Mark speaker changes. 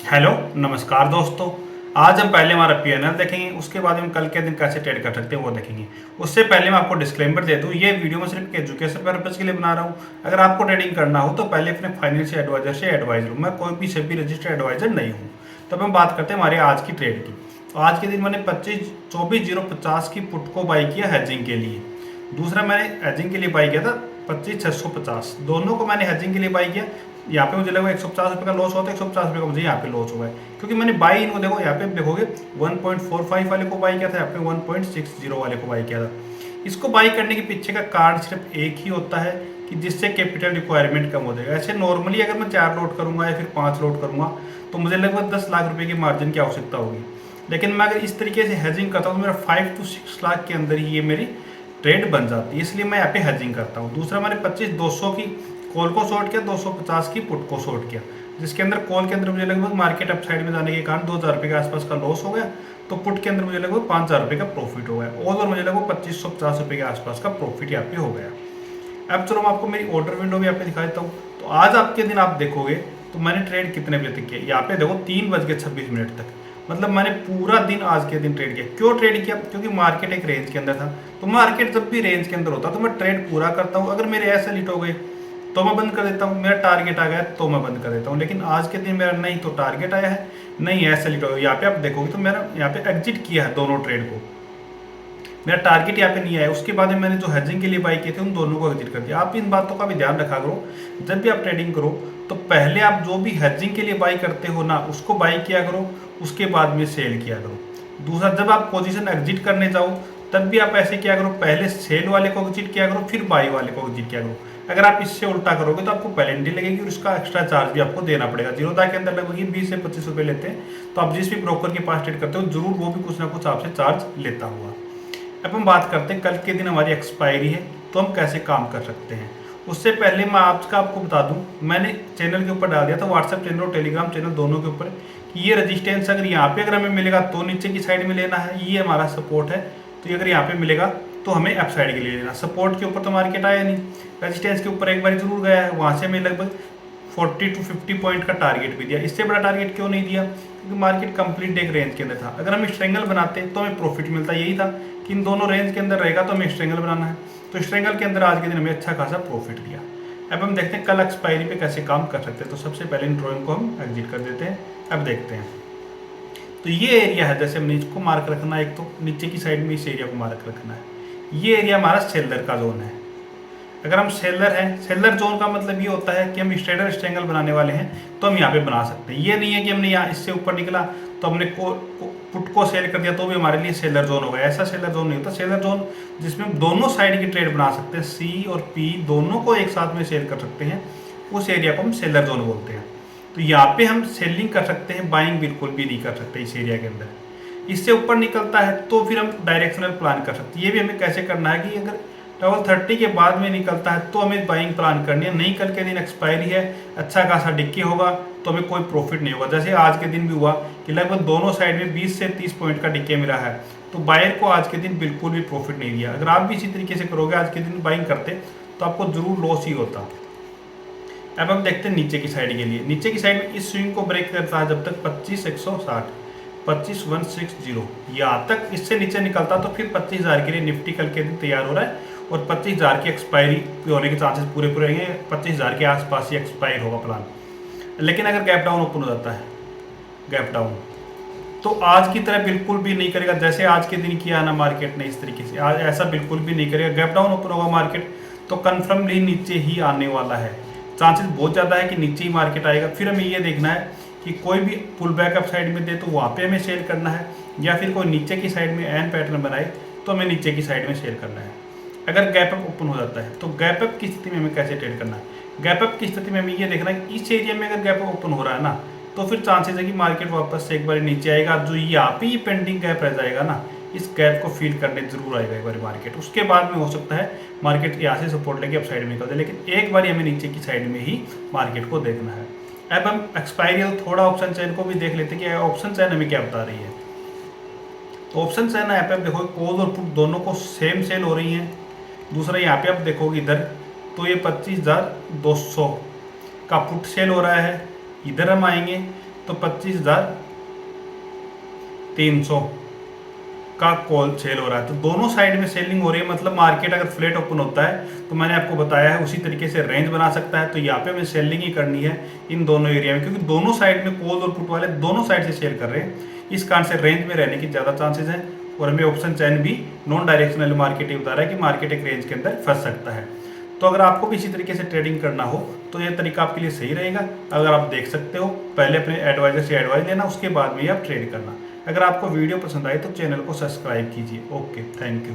Speaker 1: Hello, नमस्कार दोस्तों। आज हम पहले हमारा पीएनएल देखेंगे, उसके बाद हम कल के दिन कैसे ट्रेड कर सकते हैं वो देखेंगे। उससे पहले मैं आपको डिस्क्लेमर दे दूं, ये वीडियो मैं सिर्फ एजुकेशन पर्पज़ के लिए बना रहा हूं। अगर आपको ट्रेडिंग करना हो तो पहले अपने फाइनेंशियल एडवाइजर से एडवाइज लो। मैं कोई भी सेबी रजिस्टर्ड एडवाइजर नहीं हूँ। तब हम बात करते हैं हमारे आज की ट्रेड की। तो आज के दिन मैंने 24,050 की पुट को बाई किया हेजिंग के लिए। दूसरा मैंने हेजिंग के लिए बाई किया था 25,650। दोनों को मैंने हेजिंग के लिए बाई किया। यहाँ पे मुझे लगा 150 रुपये का लॉस होता है, 150 रुपये का मुझे यहाँ पे लॉस हुआ है, क्योंकि मैंने बाई इनको देखो यहाँ पे देखोगे 1.45 वाले को बाई किया था, यहाँ पे 1.60 वाले को बाई किया था। इसको बाई करने के पीछे का कारण सिर्फ एक ही होता है कि जिससे कैपिटल रिक्वायरमेंट कम हो जाएगा। ऐसे नॉर्मली अगर मैं 4 लोड करूंगा या फिर 5 लोड करूंगा तो मुझे लगभग 10 लाख रुपए की मार्जिन की आवश्यकता होगी। लेकिन मैं अगर इस तरीके से हेजिंग करता हूँ तो मेरा 5 to 6 लाख के अंदर ही ये मेरी ट्रेड बन जाती है, इसलिए मैं यहाँ पे हेजिंग करता हूँ। दूसरा मैंने 25,200 की कॉल को शॉर्ट किया, 250 की पुट को शॉर्ट किया, जिसके अंदर कॉल के अंदर मुझे लगभग मार्केट अपसाइड में जाने के कारण 2,000 रुपये के आसपास का लॉस हो गया। तो पुट के अंदर मुझे लगभग 5,000 रुपये का प्रॉफिट हो गया। और मुझे लगभग 2,550 रुपये के आसपास का प्रॉफिट यहाँ पे हो गया। अब चलो मैं आपको मेरी ऑर्डर विंडो भी यहाँ पे दिखा देता हूँ। तो आज आपके दिन आप देखोगे तो मैंने ट्रेड कितने बजे तक किया, यहाँ पे देखो 3:26 तक। मतलब मैंने पूरा दिन आज के दिन ट्रेड किया। क्यों ट्रेड किया? क्योंकि मार्केट एक रेंज के अंदर था। तो मार्केट जब भी रेंज के अंदर होता तो मैं ट्रेड पूरा करता हूँ। अगर मेरे ऐसे लिट हो गए तो मैं बंद कर देता हूँ, मेरा टारगेट आ गया तो मैं बंद कर देता हूँ। लेकिन आज के दिन मेरा नहीं तो टारगेट आया है, नहीं ऐसे लिट हो गया। यहाँ पे आप देखोगे तो मेरा यहाँ पे एग्जिट किया है दोनों ट्रेड को, मेरा टारगेट यहाँ पे नहीं आया। उसके बाद में मैंने जो हेजिंग के लिए बाई किए थे उन दोनों को एग्जिट कर दिया। आप इन बातों का भी ध्यान रखा करो, जब भी आप ट्रेडिंग करो तो पहले आप जो भी हेजिंग के लिए बाई करते हो ना उसको बाई किया करो, उसके बाद में सेल किया करो। दूसरा, जब आप पोजीशन एग्जिट करने जाओ तब भी आप ऐसे किया करो, पहले सेल वाले को एग्जिट किया करो फिर बाई वाले को एग्जिट किया करो। अगर आप इससे उल्टा करोगे तो आपको पेनल्टी लगेगी और इसका एक्स्ट्रा चार्ज भी आपको देना पड़ेगा। जीरोधा के अंदर लगभग 20 से 25 रुपये लेते हैं। तो आप जिस भी ब्रोकर के पास ट्रेड करते हो जरूर वो भी कुछ ना कुछ आपसे चार्ज लेता हुआ। अब हम बात करते हैं कल के दिन हमारी एक्सपायरी है तो हम कैसे काम कर सकते हैं। उससे पहले मैं आपको बता दूं, मैंने चैनल के ऊपर डाल दिया था, व्हाट्सएप चैनल और टेलीग्राम चैनल दोनों के ऊपर, कि ये रजिस्टेंस अगर यहाँ पे अगर हमें मिलेगा तो नीचे की साइड में लेना है, ये हमारा सपोर्ट है। तो ये अगर यहाँ पे मिलेगा तो हमें अप साइड के लिए लेना। सपोर्ट के ऊपर तो मार्केट आया नहीं, रजिस्टेंस के ऊपर एक बार जरूर गया है, वहाँ से हमें लगभग 40 to 50 पॉइंट का टारगेट भी दिया। इससे बड़ा टारगेट क्यों नहीं दिया? क्योंकि मार्केट कंप्लीट एक रेंज के अंदर था। अगर हम स्ट्रेंगल बनाते तो हमें प्रॉफिट मिलता, यही था कि इन दोनों रेंज के अंदर रहेगा तो हमें स्ट्रेंगल बनाना है। तो स्ट्रेंगल के अंदर आज के दिन हमें अच्छा खासा प्रॉफिट दिया। अब हम देखते हैं कल एक्सपायरी पे कैसे काम कर सकते हैं। तो सबसे पहले इन ड्रॉइंग को हम एग्जिट कर देते हैं। अब देखते हैं, तो ये एरिया है, जैसे हमने इसको मार्क रखना है, एक तो नीचे की साइड में इस एरिया को मार्क रखना है। ये एरिया हमारा सेलर का जोन है। अगर हम सेलर हैं, सेलर जोन का मतलब ये होता है कि हम स्ट्रेडर स्ट्रेंगल बनाने वाले हैं तो हम यहाँ पे बना सकते हैं। ये नहीं है कि हमने यहाँ इससे ऊपर निकला तो हमने पुट को सेल कर दिया तो भी हमारे लिए सेलर जोन होगा। ऐसा सेलर जोन नहीं होता। सेलर जोन जिसमें हम दोनों साइड की ट्रेड बना सकते हैं, सी और पी दोनों को एक साथ में सेल कर सकते हैं, उस एरिया को हम सेलर जोन बोलते हैं। तो यहाँ पे हम सेलिंग कर सकते हैं, बाइंग बिल्कुल भी नहीं कर सकते इस एरिया के अंदर। इससे ऊपर निकलता है तो फिर हम डायरेक्शनल प्लान कर सकते हैं। ये भी हमें कैसे करना है कि अगर 12:30 के बाद में निकलता है तो हमें बाइंग प्लान करनी है। नहीं, कल के दिन एक्सपायरी है, अच्छा खासा डिक्की होगा तो हमें कोई प्रॉफिट नहीं होगा। जैसे आज के दिन भी हुआ कि लगभग दोनों साइड में 20 से 30 पॉइंट का डिक्के मिला है, तो बायर को आज के दिन बिल्कुल भी प्रॉफिट नहीं दिया। अगर आप भी इसी तरीके से करोगे, आज के दिन बाइंग करते तो आपको जरूर लॉस ही होता। अब हम देखते हैं नीचे की साइड के लिए। नीचे की साइड में इस स्विंग को ब्रेक करता है जब तक 25,160, 25,160 यहाँ तक इससे नीचे निकलता तो फिर 25,000 के लिए निफ्टी कल के दिन तैयार हो रहा है और 25,000 की एक्सपायरी होने के चांसेस पूरे पूरे रहेंगे। 25,000 के आसपास ही एक्सपायर होगा प्लान। लेकिन अगर गैप डाउन ओपन हो जाता है, गैप डाउन, तो आज की तरह बिल्कुल भी नहीं करेगा। जैसे आज के दिन किया ना मार्केट ने, इस तरीके से आज ऐसा बिल्कुल भी नहीं करेगा। गैप डाउन ओपन होगा मार्केट तो कन्फर्मली नीचे ही आने वाला है। चांसेस बहुत ज़्यादा है कि नीचे ही मार्केट आएगा। फिर हमें ये देखना है कि कोई भी पुल बैक अप साइड में दे तो वहाँ पे हमें सेल करना है, या फिर कोई नीचे की साइड में एन पैटर्न बनाए तो हमें नीचे की साइड में सेल करना है। अगर गैप अप ओपन हो जाता है तो गैप अप की स्थिति में हमें कैसे ट्रेड करना है? गैप अप की स्थिति में हमें ये देखना है कि इस एरिया में अगर गैप अप ओपन हो रहा है ना तो फिर चांसेस है कि मार्केट वापस से एक बार नीचे आएगा। जो यहाँ पे ये पेंडिंग गैप रह जाएगा ना, इस गैप को फील करने जरूर आएगा एक बार मार्केट। उसके बाद में हो सकता है मार्केट यहाँ से सपोर्ट लेके अप साइड में निकल जाए, लेकिन एक बार हमें नीचे की साइड में ही मार्केट को देखना है। अब हम एक्सपायरी थोड़ा ऑप्शन चैन को भी देख लेते हैं कि ऑप्शन चैन हमें क्या बता रही है। तो ऑप्शन चैन यहाँ पे आप देखो कॉल और पुट दोनों को सेम सेल हो रही है। दूसरा यहाँ पे आप देखोगे इधर तो ये 25,200 का पुट सेल हो रहा है। इधर हम आएंगे तो 25,300 का कॉल सेल हो रहा है। तो दोनों साइड में सेलिंग हो रही है, मतलब मार्केट अगर फ्लैट ओपन होता है तो मैंने आपको बताया है उसी तरीके से रेंज बना सकता है। तो यहाँ पे हमें सेलिंग ही करनी है इन दोनों एरिया में, क्योंकि दोनों साइड में कॉल और पुट वाले दोनों साइड से सेल कर रहे हैं। इस कारण से रेंज में रहने की ज़्यादा चांसेस हैं। और हमें ऑप्शन चैन भी नॉन डायरेक्शनल मार्केट ही बता रहा है कि मार्केट एक रेंज के अंदर फंस सकता है। तो अगर आपको भी इसी तरीके से ट्रेडिंग करना हो तो ये तरीका आपके लिए सही रहेगा। अगर आप देख सकते हो, पहले अपने एडवाइजर से एडवाइस लेना, उसके बाद में ही आप ट्रेड करना। अगर आपको वीडियो पसंद आए तो चैनल को सब्सक्राइब कीजिए। Okay, thank you.